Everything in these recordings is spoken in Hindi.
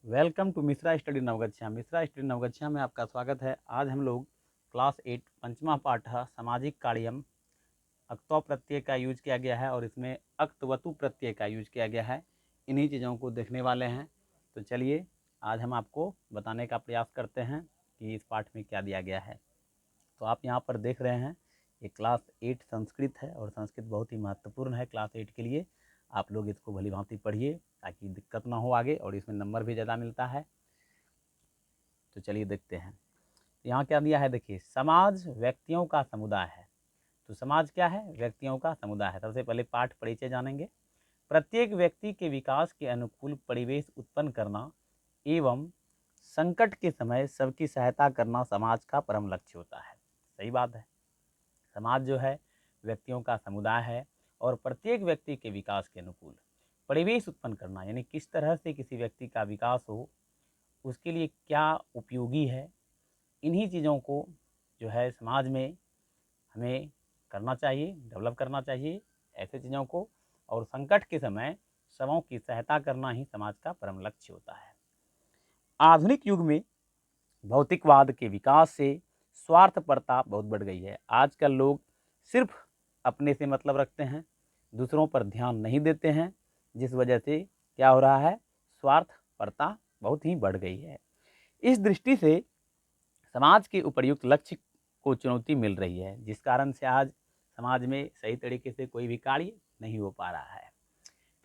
Welcome to Mishra study Navgachhia. Mishra study Navgachhia में आपका स्वागत है। आज हम लोग क्लास 8 पंचमा पाठ सामाजिक कार्यम अक्तौ प्रत्यय का यूज किया गया है और इसमें अक्तवतु प्रत्यय का यूज किया गया है। इन्हीं चीज़ों को देखने वाले हैं। तो चलिए आज हम आपको बताने का प्रयास करते हैं कि इस पाठ में क्या दिया गया है। तो आप यहाँ पर देख रहे हैं ये क्लास 8 संस्कृत है और संस्कृत बहुत ही महत्वपूर्ण है क्लास 8 के लिए। आप लोग इसको भली भांति पढ़िए ताकि दिक्कत ना हो आगे, और इसमें नंबर भी ज़्यादा मिलता है। तो चलिए देखते हैं यहाँ क्या दिया है। देखिए, समाज व्यक्तियों का समुदाय है। तो समाज क्या है? व्यक्तियों का समुदाय है। सबसे पहले पाठ परिचय जानेंगे। प्रत्येक व्यक्ति के विकास के अनुकूल परिवेश उत्पन्न करना एवं संकट के समय सबकी सहायता करना समाज का परम लक्ष्य होता है। सही बात है। समाज जो है व्यक्तियों का समुदाय है और प्रत्येक व्यक्ति के विकास के अनुकूल परिवेश उत्पन्न करना, यानी किस तरह से किसी व्यक्ति का विकास हो, उसके लिए क्या उपयोगी है, इन्हीं चीज़ों को जो है समाज में हमें करना चाहिए, डेवलप करना चाहिए ऐसे चीज़ों को। और संकट के समय सबों की सहायता करना ही समाज का परम लक्ष्य होता है। आधुनिक युग में भौतिकवाद के विकास से स्वार्थपरता बहुत बढ़ गई है। आजकल लोग सिर्फ अपने से मतलब रखते हैं, दूसरों पर ध्यान नहीं देते हैं, जिस वजह से क्या हो रहा है, स्वार्थपरता बहुत ही बढ़ गई है। इस दृष्टि से समाज के उपर्युक्त लक्ष्य को चुनौती मिल रही है, जिस कारण से आज समाज में सही तरीके से कोई भी कार्य नहीं हो पा रहा है।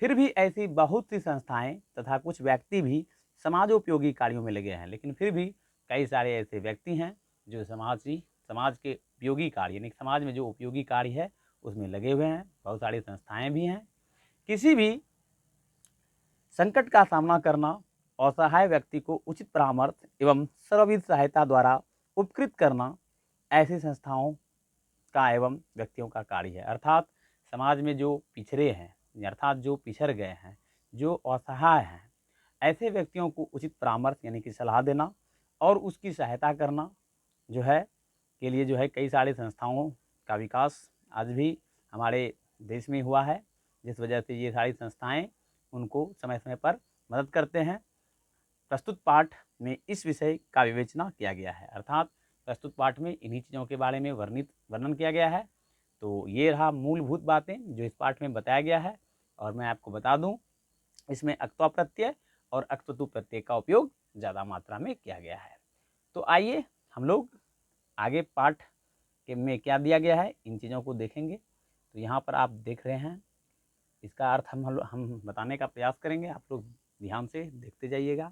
फिर भी ऐसी बहुत सी संस्थाएं तथा कुछ व्यक्ति भी समाजोपयोगी कार्यों में लगे हैं, लेकिन फिर भी कई सारे ऐसे व्यक्ति हैं जो समाज के उपयोगी कार्य, यानी समाज में जो उपयोगी कार्य है उसमें लगे हुए हैं। बहुत सारी संस्थाएं भी हैं। किसी भी संकट का सामना करना, असहाय व्यक्ति को उचित परामर्श एवं सर्वविध सहायता द्वारा उपकृत करना ऐसी संस्थाओं का एवं व्यक्तियों का कार्य है। अर्थात समाज में जो पिछड़े हैं, अर्थात जो पिछड़ गए हैं, जो असहाय हैं, ऐसे व्यक्तियों को उचित परामर्श यानी कि सलाह देना और उसकी सहायता करना जो है के लिए जो है कई सारी संस्थाओं का विकास आज भी हमारे देश में हुआ है, जिस वजह से ये सारी संस्थाएं उनको समय समय पर मदद करते हैं। प्रस्तुत पाठ में इस विषय का विवेचना किया गया है, अर्थात प्रस्तुत पाठ में इन्हीं चीज़ों के बारे में वर्णन किया गया है। तो ये रहा मूलभूत बातें जो इस पाठ में बताया गया है। और मैं आपको बता दूं, इसमें अक्त्वा प्रत्यय और अक्तवतु प्रत्यय का उपयोग ज़्यादा मात्रा में किया गया है। तो आइए हम लोग आगे पाठ के में क्या दिया गया है इन चीज़ों को देखेंगे। तो यहाँ पर आप देख रहे हैं, इसका अर्थ हम बताने का प्रयास करेंगे, आप लोग ध्यान से देखते जाइएगा।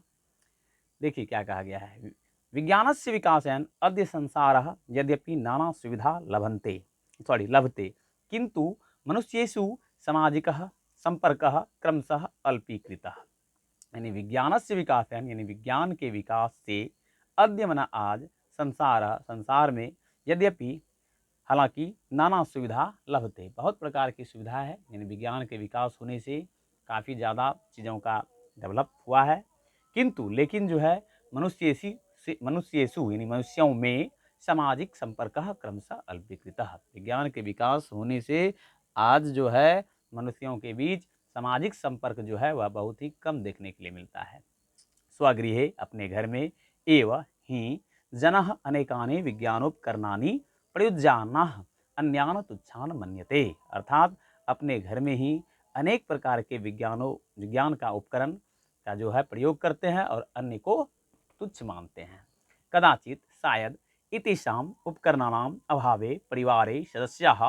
देखिए क्या कहा गया है। विज्ञानस्य विकासेन अद्य संसारः यद्यपि नाना सुविधा लभते किंतु मनुष्येषु सामाजिकः संपर्कः क्रमशः अल्पीकृतः। यानी विज्ञानस्य विकासेन, यानी विज्ञान के विकास से अद्य मना आज संसार में यद्यपि हालांकि नाना सुविधा लभते, बहुत प्रकार की सुविधा है। यानी विज्ञान के विकास होने से काफ़ी ज़्यादा चीज़ों का डेवलप हुआ है, किंतु लेकिन जो है मनुष्येषु यानी मनुष्यों में सामाजिक संपर्क क्रमशः अल्पीकृतः। विज्ञान के विकास होने से आज जो है मनुष्यों के बीच सामाजिक संपर्क जो है वह बहुत ही कम देखने के लिए मिलता है। स्वगृहे, अपने घर में, एव ही जनः अनेकानि विज्ञानोपकरणानि प्रयुज्यानाः अन्यान तुच्छान मन्यते। अर्थात अपने घर में ही अनेक प्रकार के विज्ञान का उपकरण का जो है प्रयोग करते हैं और अन्य को तुच्छ मानते हैं। कदाचित शायद इतिशाम उपकरणानाम अभावे परिवारे सदस्याः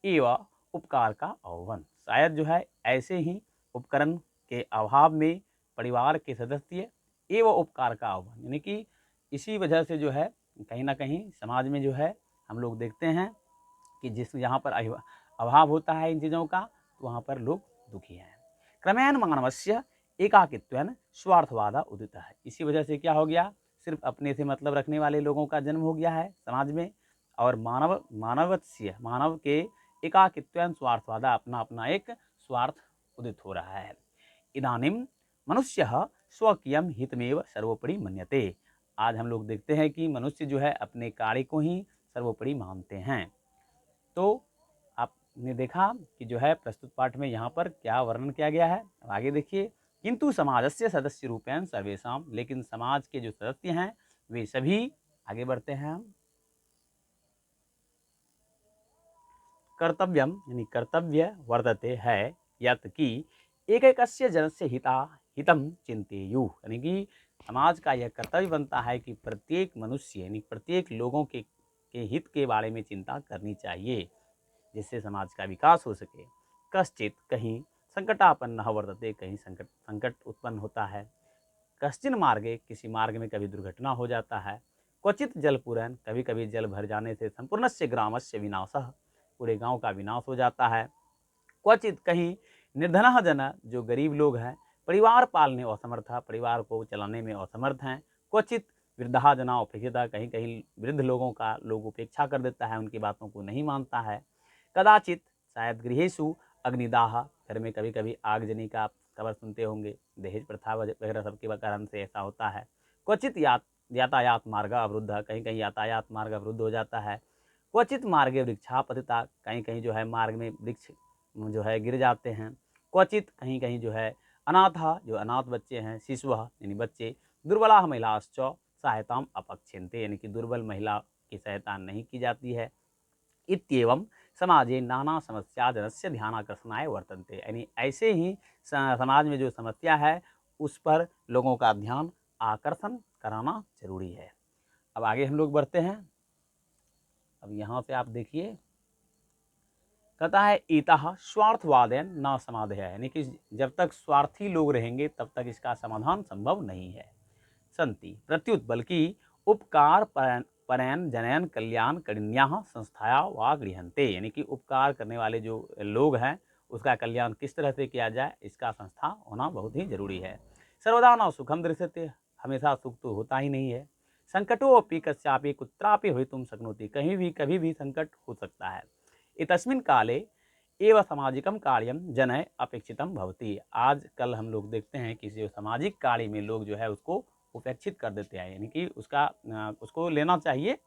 एव उपकार का अववन। शायद जो है ऐसे ही उपकरण के अभाव में परिवार के सदस्य एवं उपकार का आह्वान, यानी कि इसी वजह से जो है कहीं ना कहीं समाज में जो है हम लोग देखते हैं कि जिस यहाँ पर अभाव होता है इन चीज़ों का, तो वहाँ पर लोग दुखी हैं। क्रमेण मानवस्य एकाकित्वेन स्वार्थवादा उदित है। इसी वजह से क्या हो गया, सिर्फ अपने से मतलब रखने वाले लोगों का जन्म हो गया है समाज में, और मानव के एकाकित्वेन स्वार्थवादा, अपना अपना एक स्वार्थ उदित हो रहा है। इदानीम मनुष्य स्वकीयम हितमेव सर्वोपरि मन्यते। आज हम लोग देखते हैं कि मनुष्य जो है अपने कार्य को ही सर्वोपरि मानते हैं। तो आपने देखा कि जो है प्रस्तुत पाठ में यहाँ पर क्या वर्णन किया गया है। अब आगे देखिए, किंतु समाजस्य सदस्य रूपेण सर्वेषां, लेकिन समाज के जो सदस्य हैं वे सभी, आगे बढ़ते हैं हम, कर्तव्यम यानी कर्तव्य वर्तते है यत कि एकैकस्य जनस्य हितं चिंतेयुः, यानी कि समाज का यह कर्तव्य बनता है कि प्रत्येक मनुष्य यानी प्रत्येक लोगों के हित के बारे में चिंता करनी चाहिए, जिससे समाज का विकास हो सके। कश्चित कहीं संकटापन्न वर्तते, कहीं संकट उत्पन्न होता है। कश्चिन मार्गे किसी मार्ग में कभी दुर्घटना हो जाता है। क्वचित जलपूरन, कभी कभी जल भर जाने से संपूर्णस्य ग्रामस्य विनाशः, पूरे गांव का विनाश हो जाता है। क्वचित कहीं निर्धनः जन, जो गरीब लोग हैं, परिवार पालने असमर्थ, परिवार को चलाने में असमर्थ हैं। क्वचित वृद्धा जना उपेक्षिता, कहीं कहीं वृद्ध लोगों का लोग उपेक्षा कर देता है, उनकी बातों को नहीं मानता है। कदाचित शायद गृहेषु अग्निदाह, घर में कभी कभी आगजनी का खबर सुनते होंगे, दहेज प्रथा वगैरह सबके कारण से ऐसा होता है। क्वचित यातायात मार्ग अवरुद्ध, कहीं कहीं यातायात मार्ग अवरुद्ध हो जाता है। क्वचित मार्गे वृक्षापतिता, कहीं कहीं जो है मार्ग में वृक्ष जो है गिर जाते हैं। क्वचित कहीं कहीं जो है अनाथा, जो अनाथ बच्चे हैं, शिशुः यानी बच्चे, दुर्बला महिलाश्च सहायताम अपक्षेन्ते, यानी कि दुर्बल महिला की सहायता नहीं की जाती है। इत्येवं समाजे नाना समस्या जनस्य ध्यानाकर्षणाय वर्तन्ते, यानी ऐसे ही समाज में जो समस्या है उस पर लोगों का ध्यान आकर्षण कराना जरूरी है। अब आगे हम लोग बढ़ते हैं। अब यहाँ से आप देखिए, कहता है इतः स्वार्थवादेन न समाधेय, यानी कि जब तक स्वार्थी लोग रहेंगे तब तक इसका समाधान संभव नहीं है। संति प्रत्युत, बल्कि उपकार परैन जनयन कल्याण करिण्याः संस्थाया वा गृहन्ते, यानी कि उपकार करने वाले जो लोग हैं उसका कल्याण किस तरह से किया जाए, इसका संस्था होना बहुत ही जरूरी है। सर्वदा न सुखम दृश्यते, हमेशा सुख तो होता ही नहीं है। संकटोऽपि कस्यापि कुत्रापि भवितुं शक्नोति, कहीं भी कभी भी संकट हो सकता है। एतस्मिन् काले एवं सामाजिकम कार्यम जनय अपेक्षितम भवति, आज कल हम लोग देखते हैं कि जो सामाजिक कार्य में लोग जो है उसको उपेक्षित कर देते हैं, यानी कि उसको लेना चाहिए।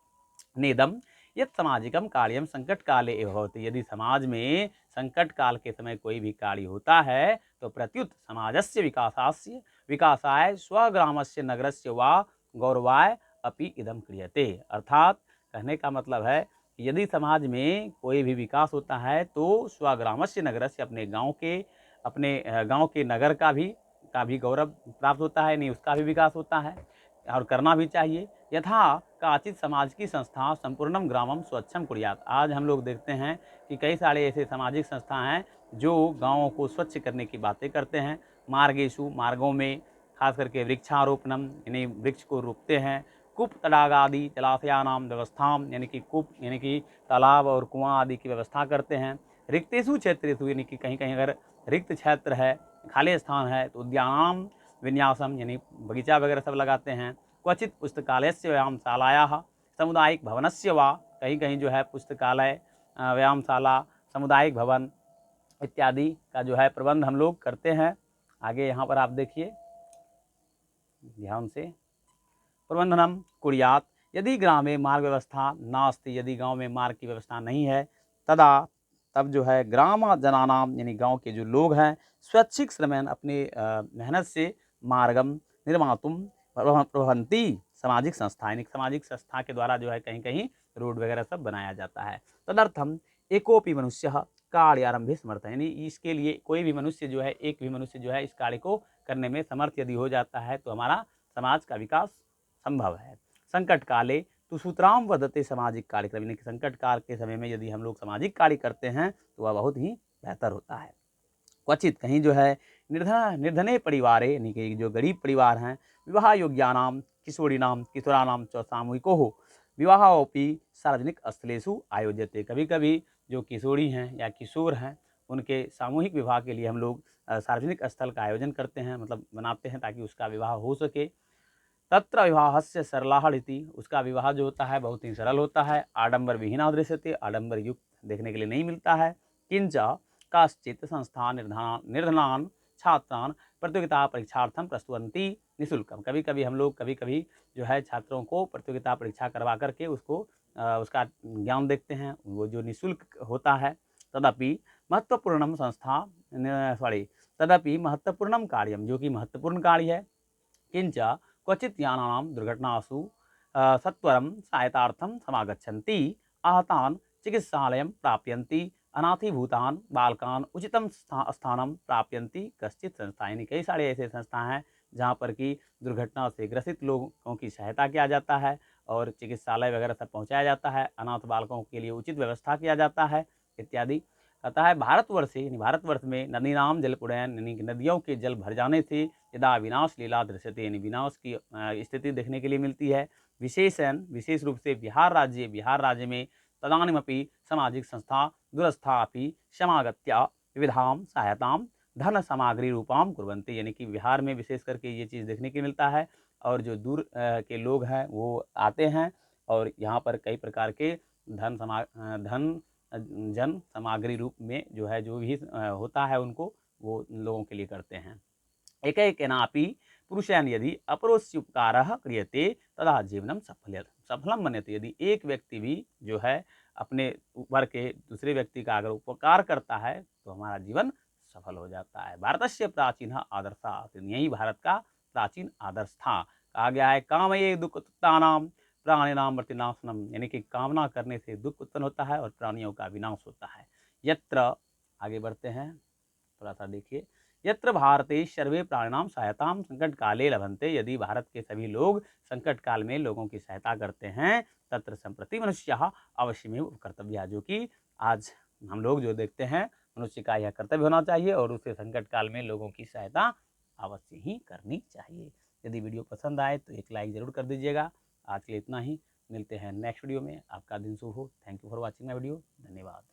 नेदम यत् सामाजिकम कार्यम संकट काले एव भवति, यदि समाज में संकट काल के समय कोई भी कार्य होता है तो प्रत्युत समाजस्य विकासाय स्वग्रामस्य नगरस्य वा गौरवाय अपि इदम क्रियते, अर्थात कहने का मतलब है कि यदि समाज में कोई भी विकास होता है तो स्वग्रामस्य नगरस्य, अपने गांव के नगर का भी गौरव प्राप्त होता है, नहीं उसका भी विकास होता है और करना भी चाहिए। यथा काचित समाज की संस्था संपूर्णम ग्रामम स्वच्छम कुर्यात, आज हम लोग देखते हैं कि कई सारे ऐसे सामाजिक संस्था हैं जो गाँवों को स्वच्छ करने की बातें करते हैं। मार्गेशु, मार्गों में खास करके वृक्षारोपणम, यानी वृक्ष को रोपते हैं। कूप तडाग आदि जलाशयानाम व्यवस्थाम, यानी कि कूप यानी कि तालाब और कुआं आदि की व्यवस्था करते हैं। रिक्तेषु क्षेत्रेषु, यानी कि कहीं कहीं अगर रिक्त क्षेत्र है, खाली स्थान है तो उद्यानाम विन्यासम, यानी बगीचा वगैरह सब लगाते हैं। क्वचित पुस्तकालयस्य व्यायामशालायाः सामुदायिक भवनस्य वा, कहीं कहीं जो है पुस्तकालय, व्यायामशाला, सामुदायिक भवन इत्यादि का जो है प्रबंध हम लोग करते हैं। आगे यहाँ पर आप देखिए ध्यान से, प्रबंधनम कुर्यात, यदि ग्रामे मार्ग व्यवस्था नास्ति, यदि गांव में मार्ग की व्यवस्था नहीं है, तब जो है ग्राम जनानाम, यानी गांव के जो लोग हैं, स्वैच्छिक श्रमेण, अपने मेहनत से मार्गम निर्मातुम प्रभवंती, सामाजिक संस्था, यानी सामाजिक संस्था के द्वारा जो है कहीं कहीं रोड वगैरह सब बनाया जाता है। तदर्थम एकोपि मनुष्य कार्य आरंभे समर्थ, यानी इसके लिए कोई भी मनुष्य जो है, एक भी मनुष्य जो है इस कार्य को करने में समर्थ यदि हो जाता है तो हमारा समाज का विकास संभव है। संकट काले तो सूत्राम वदते सामाजिक कार्यक्रम, यानी कि संकट काल के समय में यदि हम लोग सामाजिक कार्य करते हैं तो वह बहुत ही बेहतर होता है। क्वचित कहीं जो है निर्धने परिवारे, यानी कि जो गरीब परिवार हैं, विवाह योग्यानाम किशोरानाम च सामूहिको हो विवाहोपि सार्वजनिक स्थलेषु आयोज्यते, कभी कभी जो किशोरी हैं या किशोर हैं उनके सामूहिक विवाह के लिए हम लोग सार्वजनिक स्थल का आयोजन करते हैं, मतलब बनाते हैं ताकि उसका विवाह हो सके। तत्र विवाहस्य सरलाः रीति, उसका विवाह जो होता है बहुत ही सरल होता है। आडंबर विहीना दृश्यते, आडंबर युक्त देखने के लिए नहीं मिलता है। किंच काश्चित संस्था निर्धनान छात्रान प्रतियोगिता परीक्षार्थम प्रस्तुवन्ति निःशुल्कम, कभी कभी जो है छात्रों को प्रतियोगिता परीक्षा करवा करके उसका ज्ञान देखते हैं, वो जो निःशुल्क होता है। तदपि महत्वपूर्णम संस्था तदपि महत्वपूर्णं कार्यं, जो कि महत्वपूर्ण कार्य है। किंच क्वचित् यानानां दुर्घटनासु सत्वरं सहायतार्थं समागच्छन्ति, आहतान् चिकित्सालयं प्रापयन्ति, अनाथीभूतान् बालकान् उचितं स्थानं प्रापयन्ति कश्चित् संस्था। यानी कई सारे ऐसे संस्था हैं जहाँ पर कि दुर्घटना से ग्रसित लोगों की सहायता किया जाता है और चिकित्सालय वगैरह सब पहुँचाया जाता है, अनाथ बालकों के लिए उचित व्यवस्था किया जाता है इत्यादि। कहता है भारतवर्ष यानी भारतवर्ष में नदीनाम जलपुड़यन यानी कि नदियों के जल भर जाने से यदा विनाश लीला दृश्यते यानी विनाश की स्थिति देखने के लिए मिलती है। विशेष रूप से बिहार राज्य में तदानीमपि सामाजिक संस्था दूरस्था अपि समागत्य विविधां सहायतां धन सामग्री रूपाम कुर्वन्ति। यानी कि बिहार में विशेष करके ये चीज़ देखने को मिलता है और जो दूर के लोग हैं वो आते हैं और यहाँ पर कई प्रकार के जन सामग्री रूप में जो है जो भी होता है उनको वो लोगों के लिए करते हैं। एकैकेनापि पुरुषेण यदि अपरोस्योपकारः क्रियते तदा जीवनम सफलम मन्यते। यदि एक व्यक्ति भी जो है अपने ऊपर के दूसरे व्यक्ति का अगर उपकार करता है तो हमारा जीवन सफल हो जाता है। भारतस्य प्राचीन आदर्शात्, यही भारत का प्राचीन आदर्श था। कहा गया है कामये दुःखोत्थानां प्राणिनां मृत्युनाशनम, यानी कि कामना करने से दुख उत्पन्न होता है और प्राणियों का विनाश होता है। यत्र, आगे बढ़ते हैं थोड़ा सा देखिए, यत्र भारते सर्वे प्राणिनां सहायतां संकट काले लभन्ते। यदि भारत के सभी लोग संकट काल में लोगों की सहायता करते हैं तत्र संप्रति मनुष्यः अवश्यमेव कर्तव्यः, जो कि आज हम लोग जो देखते हैं मनुष्य का यह कर्तव्य होना चाहिए और उसे संकट काल में लोगों की सहायता अवश्य ही करनी चाहिए। यदि वीडियो पसंद आए तो एक लाइक ज़रूर कर दीजिएगा। आज के लिए इतना ही, मिलते हैं नेक्स्ट वीडियो में। आपका दिन शुभ हो। Thank you for watching my video. धन्यवाद।